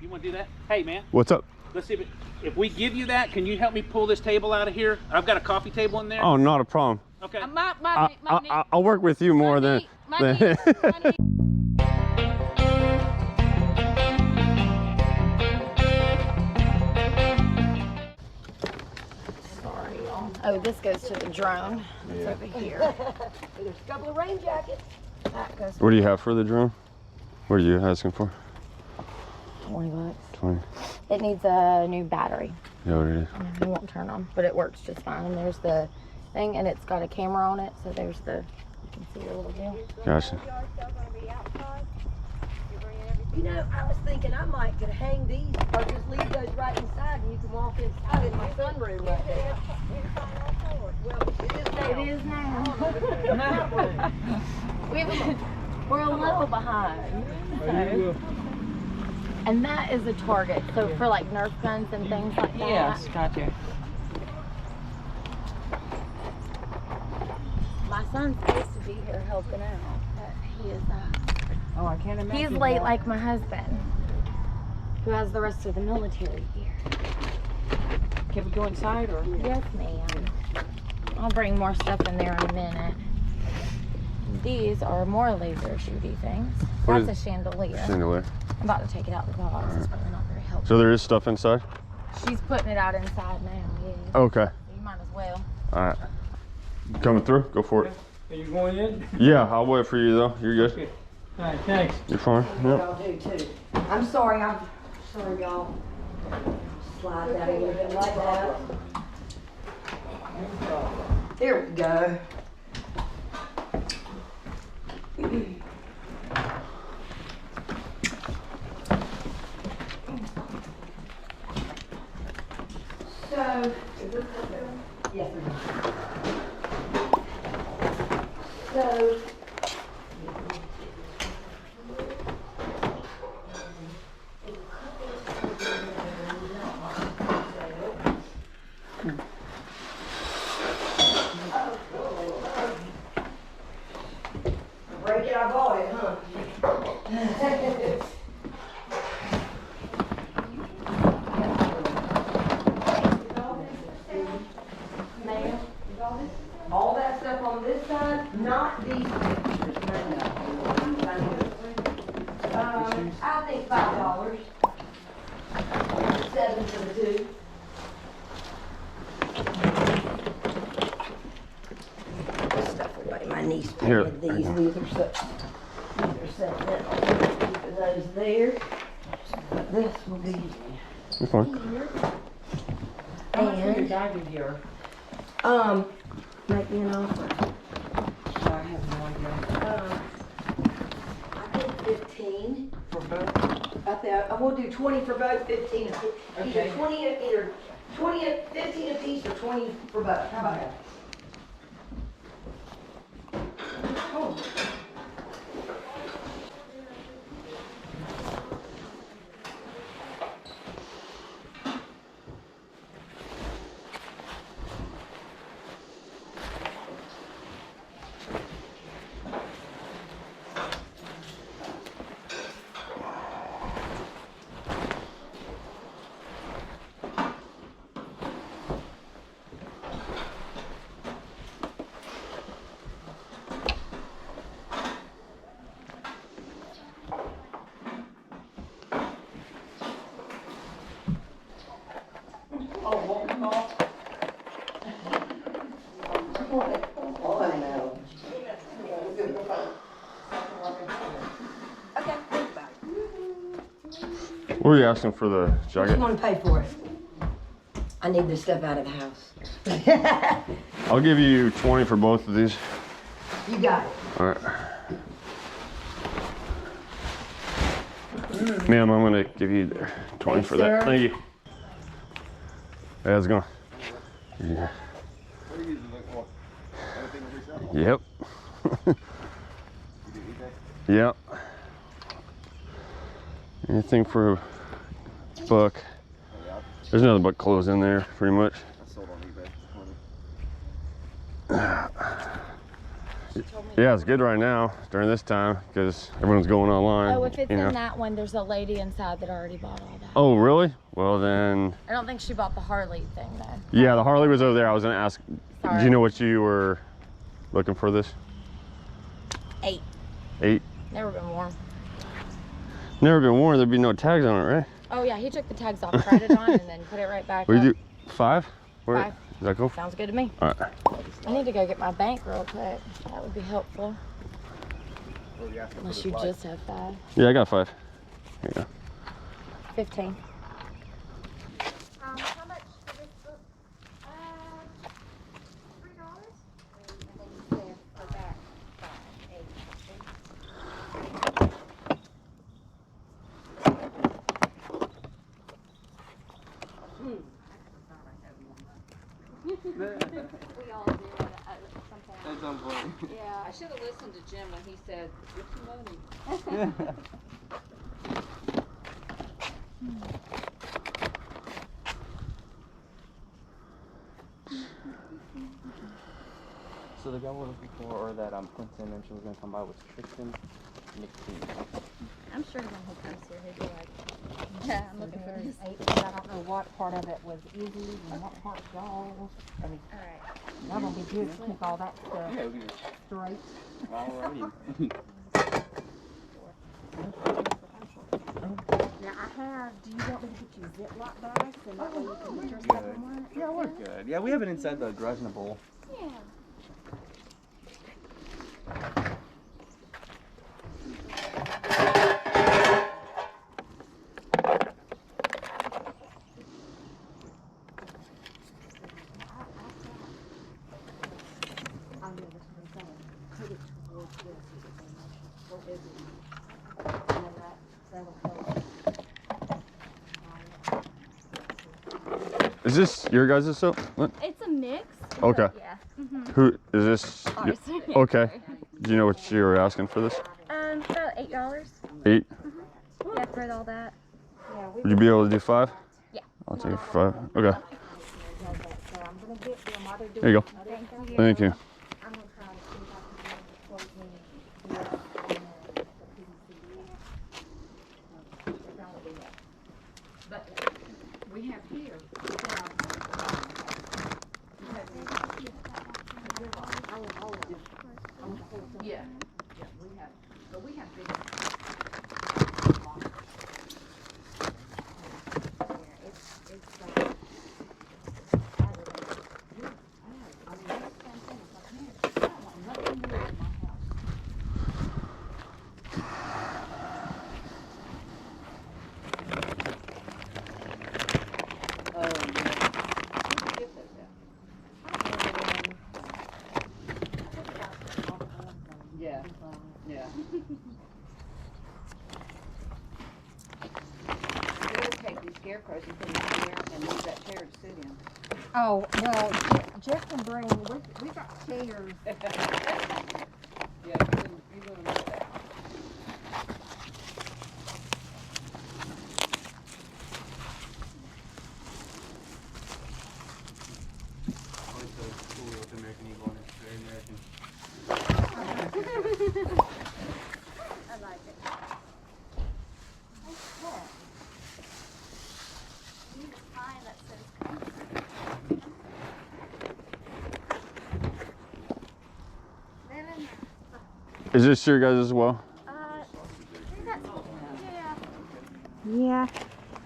You want to do that? Hey, man. What's up? Let's see if we give you that, can you help me pull this table out of here? I've got a coffee table in there. Oh, not a problem. Okay. I'll work with you more than. Oh, this goes to the drone. It's over here. There's a couple of rain jackets. That goes What do you have for the drone? What are you asking for? $20. 20. It needs a new battery. Yeah, what it is. It won't turn on, but it works just fine. And there's the thing, and it's got a camera on it, so there's the, you can see your little deal. Gotcha. You know, I was thinking I might could hang these or just leave those right inside and you can walk inside in my sunroom right there. Well, it is now. We're a little behind. So. And that is a target. So for like Nerf guns and things like that. Yes, gotcha. My son's supposed to be here helping out, but he is Oh, I can't imagine. he's late like my husband, who has the rest of the military here. Can we go inside or? Yes, ma'am. I'll bring more stuff in there in a minute. These are more laser shooty things. What That's a chandelier. Chandelier. I'm about to take it out the box. It's probably not very helpful. So there is stuff inside? She's putting it out inside now, yeah. Okay. You might as well. All right. Coming through? Go for it. Are you going in? Yeah, I'll wait for you though. You're good. Okay. All right, thanks. You're fine. Yep. Y'all do too. I'm sorry, y'all. Slide that a little bit like that. There we go. So, is this yes, it is. So, break it, I bought it, huh? All that stuff on this side, not these pictures, I think $5. 7 for the two. This stuff away. My niece Here, painted these. These are sentimental. Keep those there. But this will be You're fine. here. How much for your And diving gear? make me an offer. I have no idea. I think 15. For both? I think I will do 20 for both, 15 apiece. Okay. Either 20, 15 apiece or 20 for both. How about that? Oh. Oh, I know. Okay, think about it. What are you asking for the What you jacket? want to pay for it? I need this stuff out of the house. I'll give you 20 for both of these. You got it. All right. Ma'am, I'm gonna give you 20 Thanks, for that. sir. Thank you. Hey, how's it going? Yeah. Yep. Yep. Anything for a buck. There's nothing but clothes in there, pretty much. she told me. Yeah, it's good right now during this time because everyone's going online. Oh, if it's you know. in that one, there's a lady inside that already bought all that. Oh, really? Well then. I don't think she bought the Harley thing though. Yeah, the Harley was over there. I was gonna ask. Sorry. Do you know what you were looking for? This 8. 8. Never been worn. Never been worn. There'd be no tags on it, right? Oh yeah, he took the tags off, tried it on, and then put it right back What up. do you do? 5? Where? 5. Does that go? Sounds good to me. All right. I need to go get my bank real quick. That would be helpful. Unless you just have 5. Yeah, I got 5. Here you go. 15. How much for this book? $3. We all do at some point. At some point. Yeah. I should have listened to Jim when he said, "What's your money?" So the guy we're looking for, or that Clinton mentioned was gonna come by, was Tristan McKee. I'm sure when he comes here, he'll be like, yeah, I'm looking for this. I don't know what part of it was easy and what part y'all. I mean, Alright. y'all gonna be good to keep all that stuff Yeah, we straight. alrighty. Now I have, do you want me to get you Ziploc bags and that way you can put your stuff in one? Yeah, we're good. Yeah, we have it inside the garage in a bowl. Yeah. Is this your guys' soap? What? It's a mix. Okay. Yeah. Who is this? Ours. Okay. Do you know what you were asking for this? About $8. 8. Yeah, for all that. Would you be able to do 5? Yeah. I'll take 5. Okay. So I'm gonna get them while they're doing There you go. Thank you. Thank you. I'm gonna try to see if I can quote me the PVC. But we have here. Yeah. Yeah, we have. But we have big. Yeah. Yeah. We'll take these scarecrows and put them in there and use that chair to sit in. Oh, well, Jeff can bring, we got chairs. Yeah, you're gonna miss that. Always so cool with American Eagle, and it's very American. I like it. Use a sign that says Then, Is this your guys as well? I think that's, yeah. Yeah,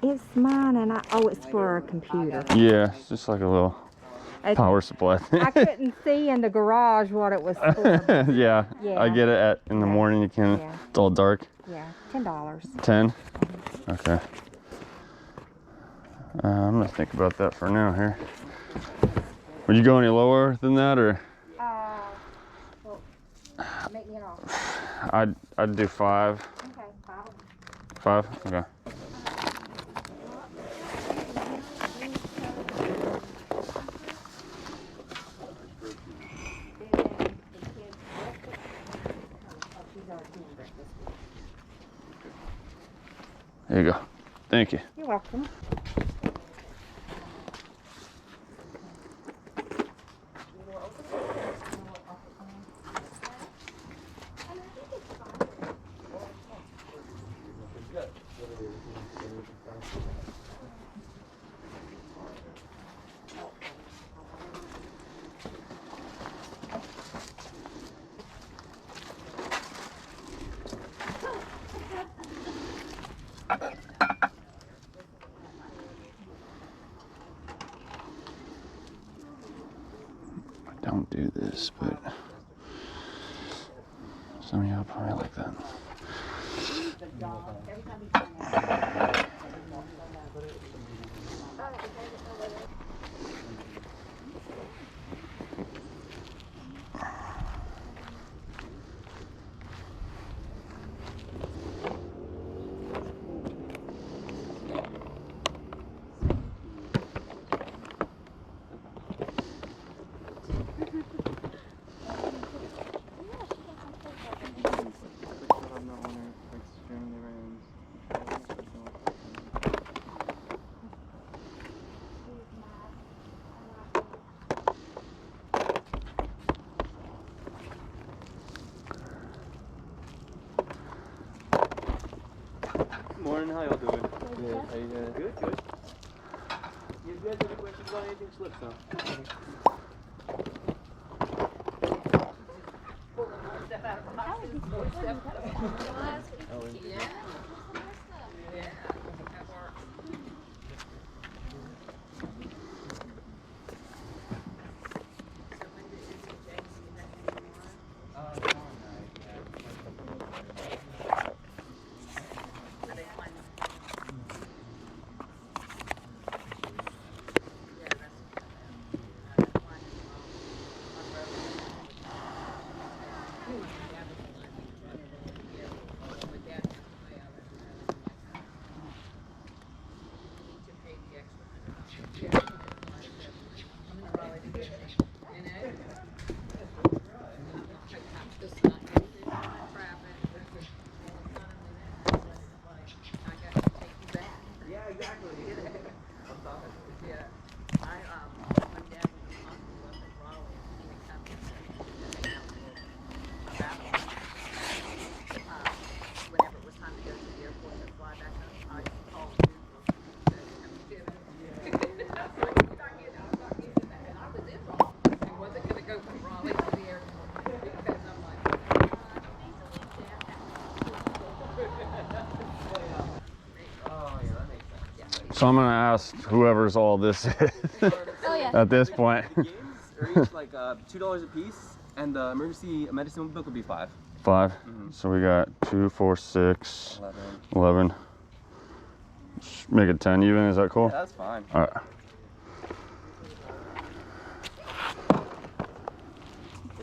it's mine and it's for a computer. Yeah, it's just like a little power supply thing. I couldn't see in the garage what it was for. Yeah, Yeah. I get it in the morning. You can. Yeah. It's all dark. Yeah, $10. 10. Okay. I'm gonna think about that for now here. Would you go any lower than that, or? Well, make me an offer. I'd do 5. Okay, 5. Okay. There you go. Thank you. You're welcome. this, but some of y'all probably like that. Morning, how y'all doing? Good. How you doing? Good, good. You guys have any questions about anything? Slip some. So I'm gonna ask whoever's all this is at this point. Games are each like $2 a piece, and the emergency medicine book would be $5. 5. So we got 2, 4, 6, 11. Make it 10 even. Is that cool? Yeah, that's fine. All right.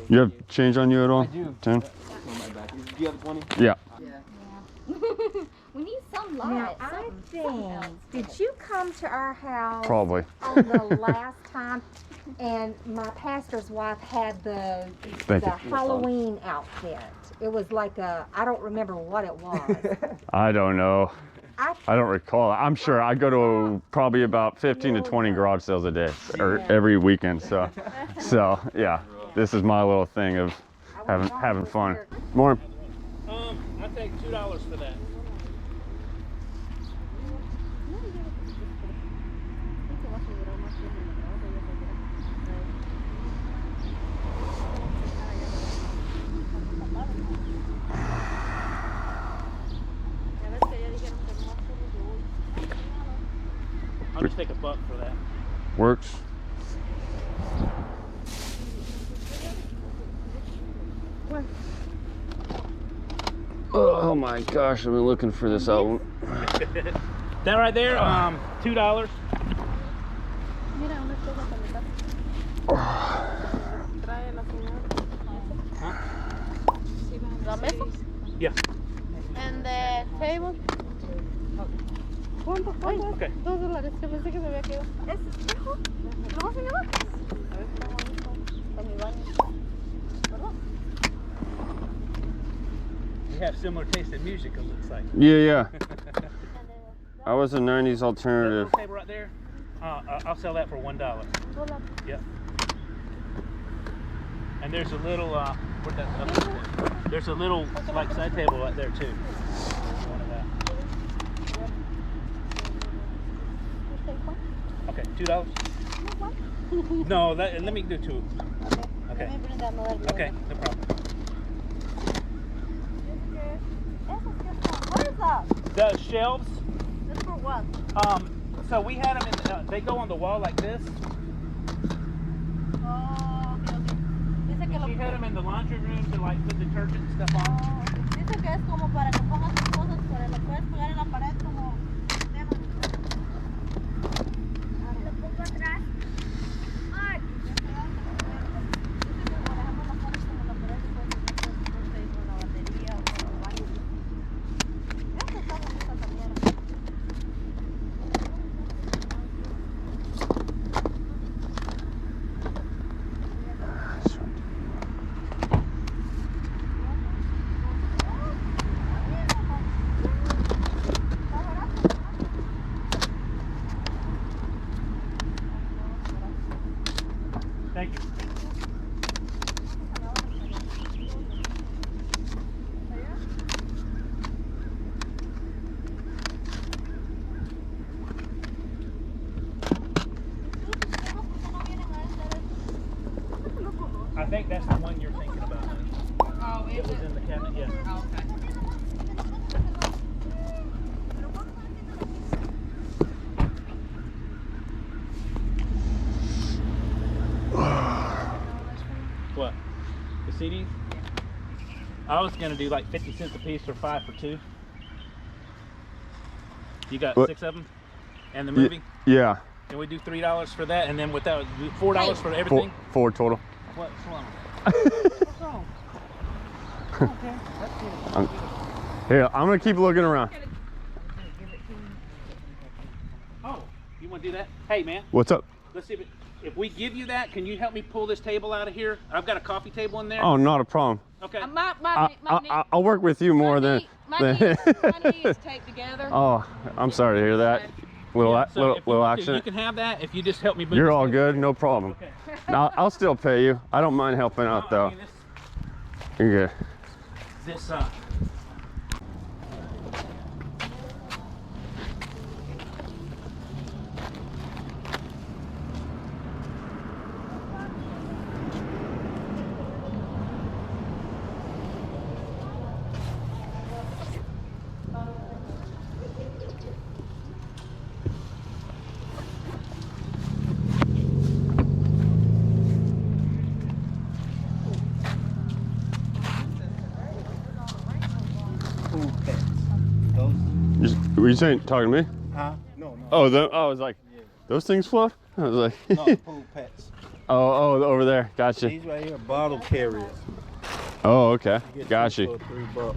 You have change on you at all? I do. 10? Do you have a 20? Yeah. We need some Now, light. I think, did you come to our house Probably. on the last time? And my pastor's wife had the Thank you. Halloween outfit. It was like a, I don't remember what it was. I don't know. I don't recall. I'm sure I go to probably about 15 to 20 garage sales a day, or every weekend. So yeah, this is my little thing of having fun. More. I take $2 for that. I'll just take $1 for that. Works. Oh my gosh, I've been looking for this album. That right there, $2. Yeah. And the table. Okay. $2. Que pensé que se había quedado. ¿Es espejo? ¿No, señora? En mi baño. We have similar taste in music, it looks like. Yeah. I was a 90s alternative. That little table right there, I'll sell that for $1. Yep. And there's a little, where'd that other one go? There's a little like side table right there too. One of that. Okay, $2. No, let me do 2. Okay. Okay, no problem. What is that? The shelves. This for what? So we had them in. They go on the wall like this. Oh, okay. Dice que She had them in the laundry room to like put detergent and stuff on. Dice que es como para que pongas tus cosas, pero lo puedes pegar en la pared como tema. Lo pongo atrás. Ay. Dice que como dejamos las cosas como en la pared, después con la batería o algo. Esto está bonito también. Thank you. I think that's the one you're thinking about. Oh, It was in the cabinet, yeah. Oh, okay. What? The CDs? I was gonna do like 50 cents a piece or 5 for 2. You got What? 6 of them? And the movie? Yeah. Can we do $3 for that? And then without $4 for everything? Four total. What's wrong? Here, I'm gonna keep looking around. Oh, you want to do that? Hey, man, What's up? let's see if we give you that. Can you help me pull this table out of here? I've got a coffee table in there. Oh, not a problem. Okay. I'll work with you more than. My knees taped together. Oh, I'm sorry to hear that. Little Yeah, so if you little want to, accident. You can have that if you just help me move. You're this all table. good, no problem. Okay. Now I'll still pay you. I don't mind helping out No, I though. mean, You're good. this Were you saying talking to me? Huh? No. Oh, I was like, those things float? I was like, No, pool pets. oh, over there. Gotcha. These right here, bottle carriers. Oh, okay. You get Gotcha. these for $3.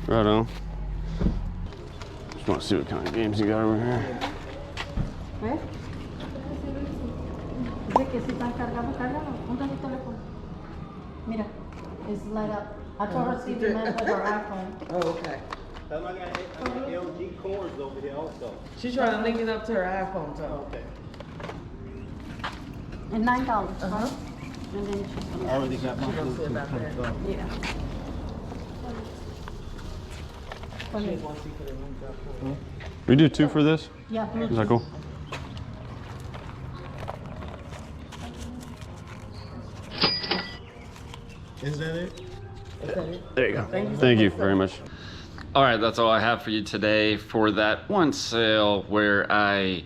Right on. Just want to see what kind of games you got over here. ¿Ves? Dice que si están cargados, cárgalo. Ponte el teléfono. Mira, it's light up. I told her to see if you meant with her iPhone. Oh, okay. Tell them I got LG cords over here also. She's trying to link it up to her iPhone, so. Okay. And $9. Uh-huh. And then she's I gonna. already got my She gonna see Bluetooth about that. hooked up. Yeah. She just wants to see for the link up. We do 2 for this? Yeah. Is that cool? Is that it? There you go. Thank you very much. All right, that's all I have for you today for that one sale where I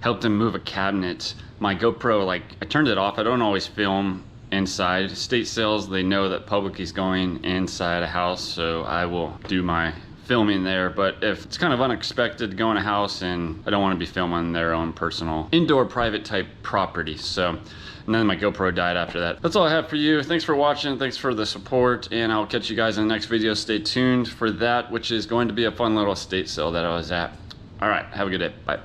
helped him move a cabinet. My GoPro, like, I turned it off. I don't always film inside. Estate sales, they know that public is going inside a house, so I will do my filming there. But if it's kind of unexpected to go in a house and I don't want to be filming their own personal indoor private type property. So, and then my GoPro died after that. That's all I have for you. Thanks for watching. Thanks for the support. And I'll catch you guys in the next video. Stay tuned for that, which is going to be a fun little estate sale that I was at. All right, have a good day. Bye.